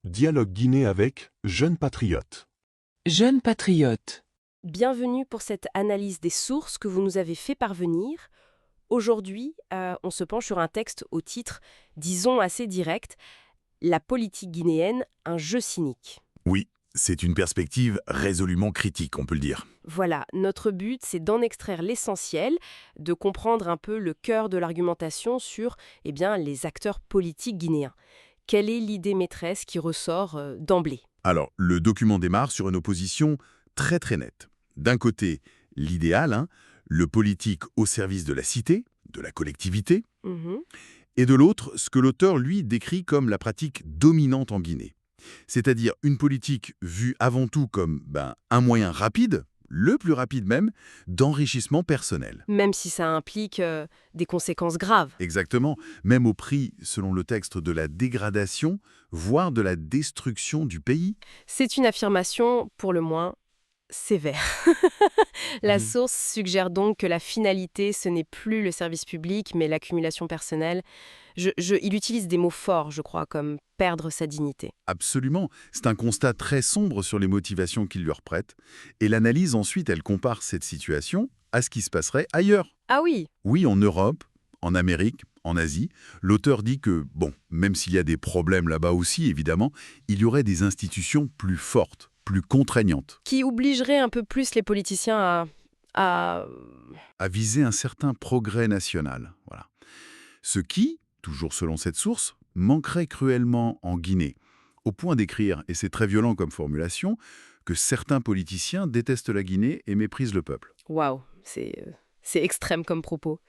Dialogue Guinée avec Jeunes Patriotes. Jeunes patriotes. Bienvenue pour cette analyse des sources que vous nous avez fait parvenir. Aujourd'hui, on se penche sur un texte au titre, disons assez direct, La politique guinéenne, un jeu cynique. Oui, c'est une perspective résolument critique, on peut le dire. Voilà, notre but, c'est d'en extraire l'essentiel, de comprendre un peu le cœur de l'argumentation sur les acteurs politiques guinéens. Quelle est l'idée maîtresse qui ressort d'emblée? Alors, le document démarre sur une opposition très nette. D'un côté, l'idéal, le politique au service de la cité, de la collectivité, et de l'autre, ce que l'auteur, lui, décrit comme la pratique dominante en Guinée. C'est-à-dire une politique vue avant tout comme un moyen rapide, le plus rapide même, d'enrichissement personnel. Même si ça implique des conséquences graves. Exactement, même au prix, selon le texte, de la dégradation, voire de la destruction du pays. C'est une affirmation, pour le moins, sévère. La source suggère donc que la finalité, ce n'est plus le service public, mais l'accumulation personnelle. Il utilise des mots forts, je crois, comme perdre sa dignité. Absolument, c'est un constat très sombre sur les motivations qu'il leur prête, et l'analyse ensuite, elle compare cette situation à ce qui se passerait ailleurs. Ah oui, Oui, en Europe, en Amérique, en Asie, l'auteur dit que, même s'il y a des problèmes là-bas aussi, évidemment, il y aurait des institutions plus fortes, plus contraignantes, qui obligerait un peu plus les politiciens à... à viser un certain progrès national. Voilà. Ce qui, toujours selon cette source, manquerait cruellement en Guinée, au point d'écrire, et c'est très violent comme formulation, que certains politiciens détestent la Guinée et méprisent le peuple. Waouh, c'est extrême comme propos.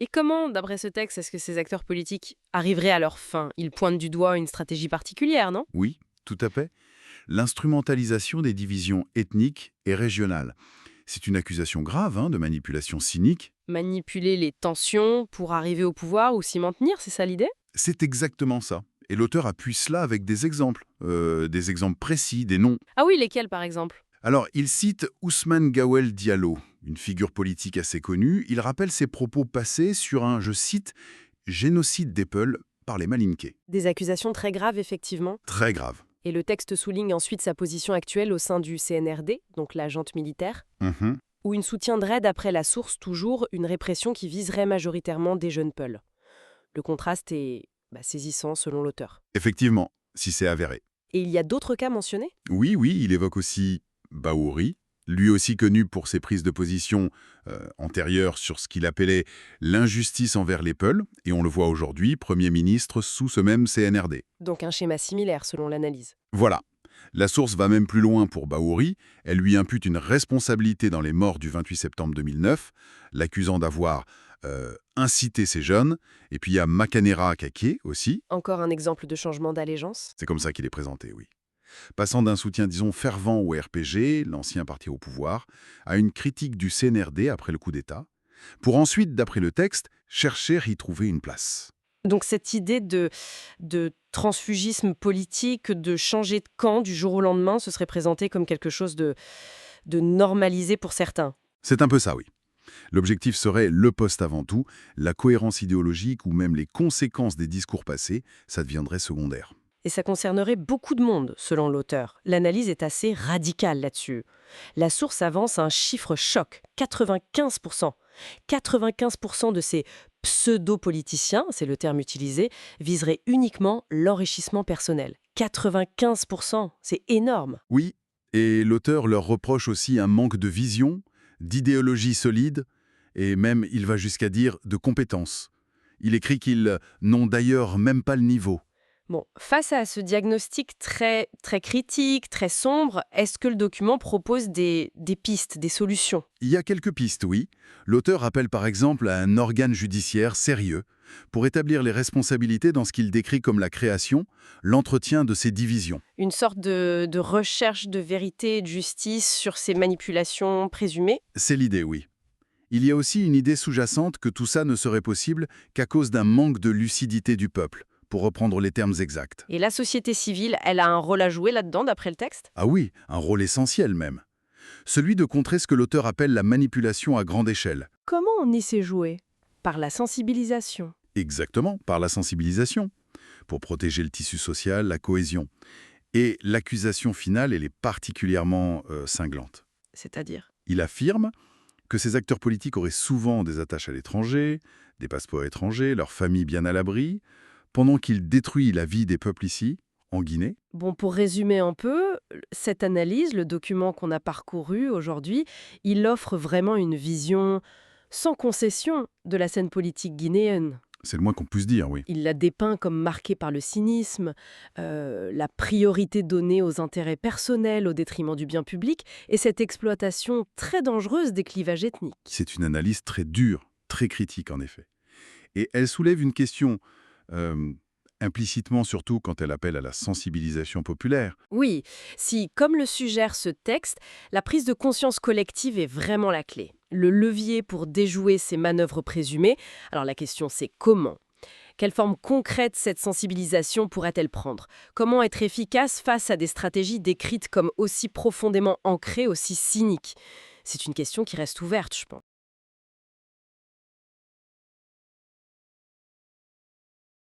Et comment, d'après ce texte, est-ce que ces acteurs politiques arriveraient à leur fin? Ils pointent du doigt une stratégie particulière, non? Oui, tout à fait. L'instrumentalisation des divisions ethniques et régionales. C'est une accusation grave de manipulation cynique. Manipuler les tensions pour arriver au pouvoir ou s'y maintenir, c'est ça l'idée? C'est exactement ça. Et l'auteur appuie cela avec des exemples précis, des noms. Ah oui, lesquels par exemple? Alors, il cite Ousmane Gawel Diallo, une figure politique assez connue. Il rappelle ses propos passés sur un, je cite, « génocide des Peuls par les Malinké ». Des accusations très graves, effectivement. Très grave. Et le texte souligne ensuite sa position actuelle au sein du CNRD, donc la junte militaire, où il soutiendrait, d'après la source toujours, une répression qui viserait majoritairement des jeunes Peuls. Le contraste est saisissant selon l'auteur. Effectivement, si c'est avéré. Et il y a d'autres cas mentionnés? Oui, il évoque aussi Bahouri, lui aussi connu pour ses prises de position antérieures sur ce qu'il appelait l'injustice envers les Peuls, et on le voit aujourd'hui, Premier ministre sous ce même CNRD. Donc un schéma similaire selon l'analyse. Voilà. La source va même plus loin pour Bahouri, elle lui impute une responsabilité dans les morts du 28 septembre 2009, l'accusant d'avoir incité ces jeunes, et puis il y a Makanera Kake aussi. Encore un exemple de changement d'allégeance? C'est comme ça qu'il est présenté, oui. Passant d'un soutien, disons, fervent au RPG, l'ancien parti au pouvoir, à une critique du CNRD après le coup d'État, pour ensuite, d'après le texte, chercher à y trouver une place. Donc cette idée de transfugisme politique, de changer de camp du jour au lendemain, ce serait présenté comme quelque chose de normalisé pour certains. C'est un peu ça, oui. L'objectif serait le poste avant tout, la cohérence idéologique ou même les conséquences des discours passés, ça deviendrait secondaire. Et ça concernerait beaucoup de monde, selon l'auteur. L'analyse est assez radicale là-dessus. La source avance un chiffre choc, 95%. 95% de ces pseudo-politiciens, c'est le terme utilisé, viseraient uniquement l'enrichissement personnel. 95%, c'est énorme. Oui, et l'auteur leur reproche aussi un manque de vision, d'idéologie solide, et même, il va jusqu'à dire, de compétences. Il écrit qu'ils n'ont d'ailleurs même pas le niveau. Bon, face à ce diagnostic très critique, très sombre, est-ce que le document propose des pistes, des solutions? Il y a quelques pistes, oui. L'auteur appelle par exemple à un organe judiciaire sérieux pour établir les responsabilités dans ce qu'il décrit comme la création, l'entretien de ces divisions. Une sorte de recherche de vérité et de justice sur ces manipulations présumées? C'est l'idée, oui. Il y a aussi une idée sous-jacente que tout ça ne serait possible qu'à cause d'un manque de lucidité du peuple, pour reprendre les termes exacts. Et la société civile, elle a un rôle à jouer là-dedans, d'après le texte? Ah oui, un rôle essentiel même. Celui de contrer ce que l'auteur appelle la manipulation à grande échelle. Comment on y sait jouer? Par la sensibilisation. Exactement, par la sensibilisation, pour protéger le tissu social, la cohésion. Et l'accusation finale, elle est particulièrement cinglante. C'est-à-dire? Il affirme que ces acteurs politiques auraient souvent des attaches à l'étranger, des passeports étrangers, leur famille bien à l'abri, pendant qu'il détruit la vie des peuples ici, en Guinée. Bon, pour résumer un peu, cette analyse, le document qu'on a parcouru aujourd'hui, il offre vraiment une vision sans concession de la scène politique guinéenne. C'est le moins qu'on puisse dire, oui. Il la dépeint comme marquée par le cynisme, la priorité donnée aux intérêts personnels au détriment du bien public et cette exploitation très dangereuse des clivages ethniques. C'est une analyse très dure, très critique en effet. Et elle soulève une question, implicitement surtout quand elle appelle à la sensibilisation populaire. Oui, si, comme le suggère ce texte, la prise de conscience collective est vraiment la clé, le levier pour déjouer ces manœuvres présumées, alors la question c'est comment ? Quelle forme concrète cette sensibilisation pourrait-elle prendre? Comment être efficace face à des stratégies décrites comme aussi profondément ancrées, aussi cyniques? C'est une question qui reste ouverte, je pense.